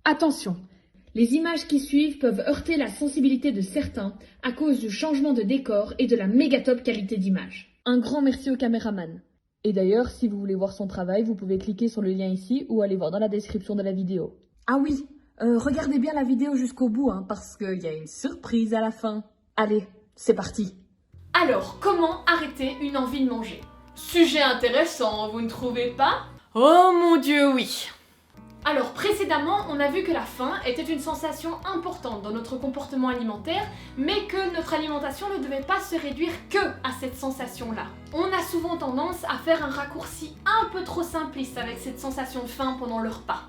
Attention, les images qui suivent peuvent heurter la sensibilité de certains à cause du changement de décor et de la méga top qualité d'image. Un grand merci au caméraman. Et d'ailleurs, si vous voulez voir son travail, vous pouvez cliquer sur le lien ici ou aller voir dans la description de la vidéo. Ah oui, regardez bien la vidéo jusqu'au bout, hein, parce qu'il y a une surprise à la fin. Allez, c'est parti. Alors, comment arrêter une envie de manger? Sujet intéressant, vous ne trouvez pas? Oh mon Dieu, oui! Alors, précédemment, on a vu que la faim était une sensation importante dans notre comportement alimentaire, mais que notre alimentation ne devait pas se réduire que à cette sensation-là. On a souvent tendance à faire un raccourci un peu trop simpliste avec cette sensation de faim pendant le repas.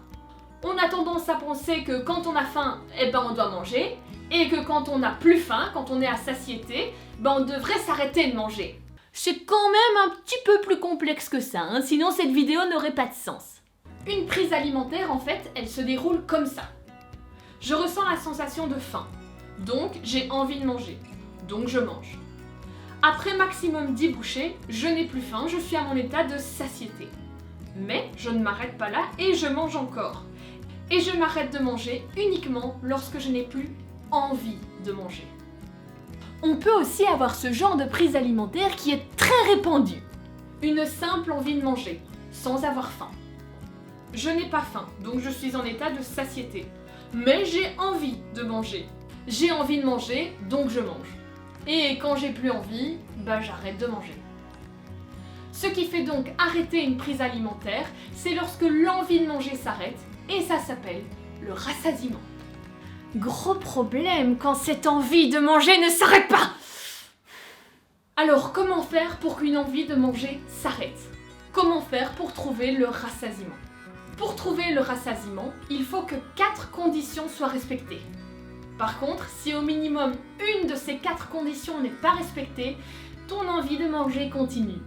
On a tendance à penser que quand on a faim, on doit manger, et que quand on n'a plus faim, quand on est à satiété, on devrait s'arrêter de manger. C'est quand même un petit peu plus complexe que ça, hein, sinon cette vidéo n'aurait pas de sens. Une prise alimentaire, en fait, elle se déroule comme ça. Je ressens la sensation de faim, donc j'ai envie de manger, donc je mange. Après maximum 10 bouchées, je n'ai plus faim, je suis à mon état de satiété. Mais je ne m'arrête pas là et je mange encore. Et je m'arrête de manger uniquement lorsque je n'ai plus envie de manger. On peut aussi avoir ce genre de prise alimentaire qui est très répandue. Une simple envie de manger, sans avoir faim. Je n'ai pas faim, donc je suis en état de satiété. Mais j'ai envie de manger. J'ai envie de manger, donc je mange. Et quand j'ai plus envie, j'arrête de manger. Ce qui fait donc arrêter une prise alimentaire, c'est lorsque l'envie de manger s'arrête, et ça s'appelle le rassasiement. Gros problème quand cette envie de manger ne s'arrête pas! Alors comment faire pour qu'une envie de manger s'arrête? Comment faire pour trouver le rassasiement? Pour trouver le rassasiement, il faut que 4 conditions soient respectées. Par contre, si au minimum une de ces 4 conditions n'est pas respectée, ton envie de manger continue.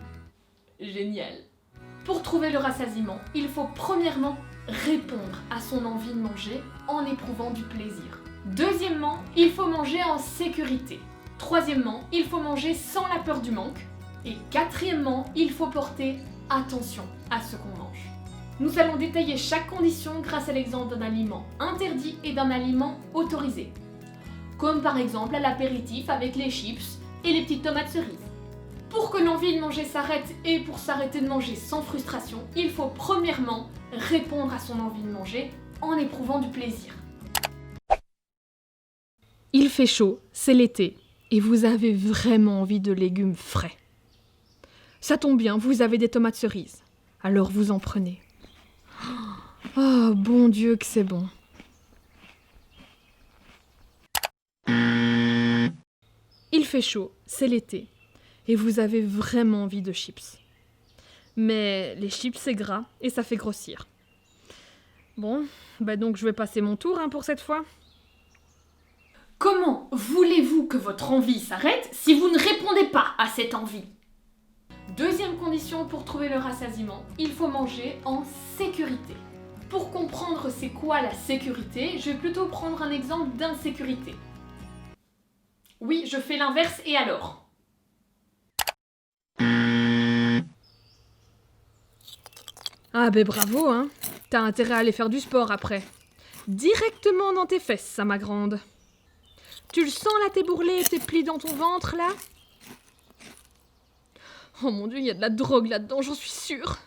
Génial! Pour trouver le rassasiement, il faut premièrement répondre à son envie de manger en éprouvant du plaisir. Deuxièmement, il faut manger en sécurité. Troisièmement, il faut manger sans la peur du manque. Et quatrièmement, il faut porter attention à ce qu'on mange. Nous allons détailler chaque condition grâce à l'exemple d'un aliment interdit et d'un aliment autorisé. Comme par exemple à l'apéritif avec les chips et les petites tomates cerises. Pour que l'envie de manger s'arrête et pour s'arrêter de manger sans frustration, il faut premièrement répondre à son envie de manger en éprouvant du plaisir. Il fait chaud, c'est l'été, et vous avez vraiment envie de légumes frais. Ça tombe bien, vous avez des tomates cerises. Alors vous en prenez. Oh, bon Dieu que c'est bon. Il fait chaud, c'est l'été, et vous avez vraiment envie de chips. Mais les chips c'est gras et ça fait grossir. Bon, donc je vais passer mon tour pour cette fois. Comment voulez-vous que votre envie s'arrête si vous ne répondez pas à cette envie? Deuxième condition pour trouver le rassasiement, il faut manger en sécurité. Pour comprendre c'est quoi la sécurité, je vais plutôt prendre un exemple d'insécurité. Oui, je fais l'inverse et alors? Ah bravo, hein. T'as intérêt à aller faire du sport après. Directement dans tes fesses, ça ma grande. Tu le sens là, tes bourrelets et tes plis dans ton ventre là? Oh mon Dieu, il y a de la drogue là-dedans, j'en suis sûre.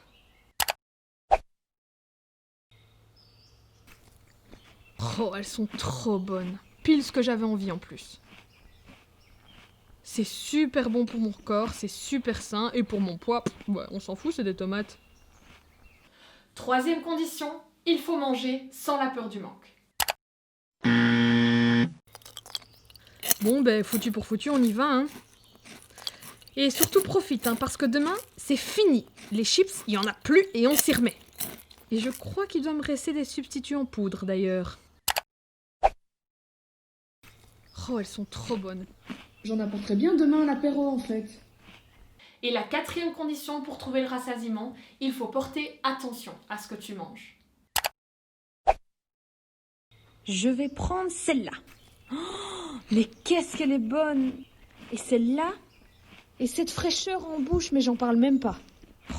Oh, elles sont trop bonnes. Pile ce que j'avais envie en plus. C'est super bon pour mon corps, c'est super sain, et pour mon poids, on s'en fout, c'est des tomates. Troisième condition, il faut manger sans la peur du manque. Bon, foutu pour foutu, on y va, hein. Et surtout profite, parce que demain, c'est fini. Les chips, il y en a plus et on s'y remet. Et je crois qu'il doit me rester des substituts en poudre, d'ailleurs. Oh, elles sont trop bonnes. J'en apporterai bien demain à l'apéro, en fait. Et la quatrième condition pour trouver le rassasiement, il faut porter attention à ce que tu manges. Je vais prendre celle-là. Oh, mais qu'est-ce qu'elle est bonne! Et celle-là? Et cette fraîcheur en bouche, mais j'en parle même pas.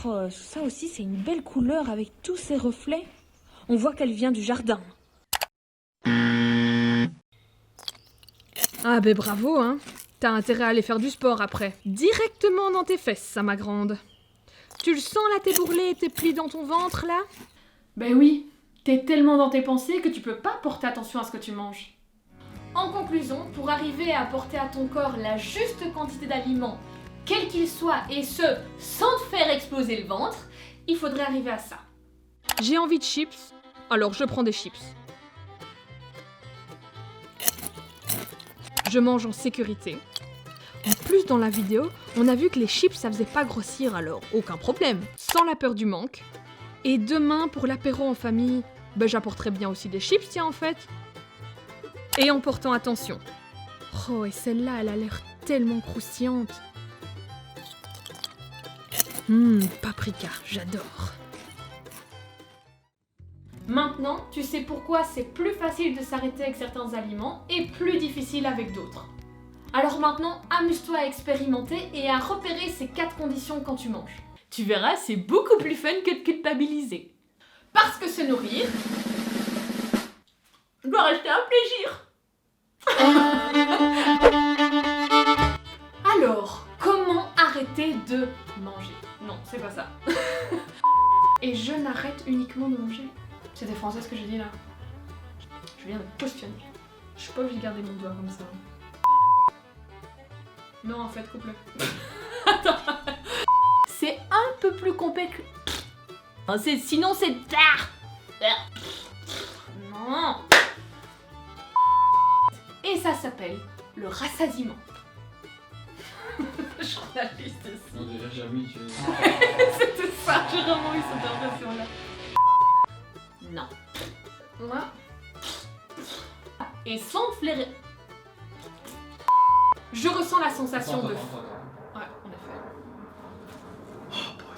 Oh, ça aussi, c'est une belle couleur avec tous ces reflets. On voit qu'elle vient du jardin. Ah ben bravo, hein. T'as intérêt à aller faire du sport après. Directement dans tes fesses, ça ma grande. Tu le sens là, tes bourrelets et tes plis dans ton ventre là? Ben oui, t'es tellement dans tes pensées que tu peux pas porter attention à ce que tu manges. En conclusion, pour arriver à apporter à ton corps la juste quantité d'aliments, quel qu'il soit, et ce, sans te faire exploser le ventre, il faudrait arriver à ça. J'ai envie de chips, alors je prends des chips. Je mange en sécurité. En plus, dans la vidéo, on a vu que les chips, ça faisait pas grossir, alors aucun problème. Sans la peur du manque. Et demain, pour l'apéro en famille, ben j'apporterai bien aussi des chips, tiens, en fait. Et en portant attention. Oh, et celle-là, elle a l'air tellement croustillante. Paprika, j'adore. Maintenant, tu sais pourquoi c'est plus facile de s'arrêter avec certains aliments et plus difficile avec d'autres. Alors maintenant, amuse-toi à expérimenter et à repérer ces 4 conditions quand tu manges. Tu verras, c'est beaucoup plus fun que de culpabiliser. Parce que se nourrir doit rester un plaisir. Alors, comment arrêter de manger? Non, c'est pas ça. Et je n'arrête uniquement de manger. C'était français ce que j'ai dit là. Je viens de questionner. Je suis pas obligée de garder mon doigt comme ça. Non, en fait, coupe-le. Attends. C'est un peu plus complexe. Sinon, c'est... Non. Et ça s'appelle le rassasiement. Journaliste aussi. Non, déjà, jamais tu... C'était ça, j'ai vraiment eu cette impression-là. Non. Moi. Et sans me flairer. Je ressens la sensation de... Ouais, en effet. Oh, putain.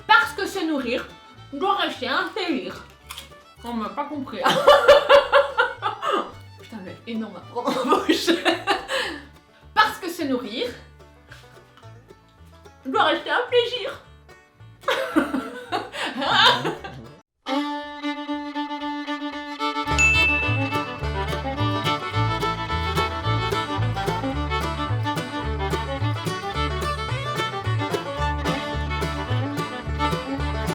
Parce que se nourrir doit rester un délire. On m'a pas compris. Putain, mais énorme à prendre en bouche.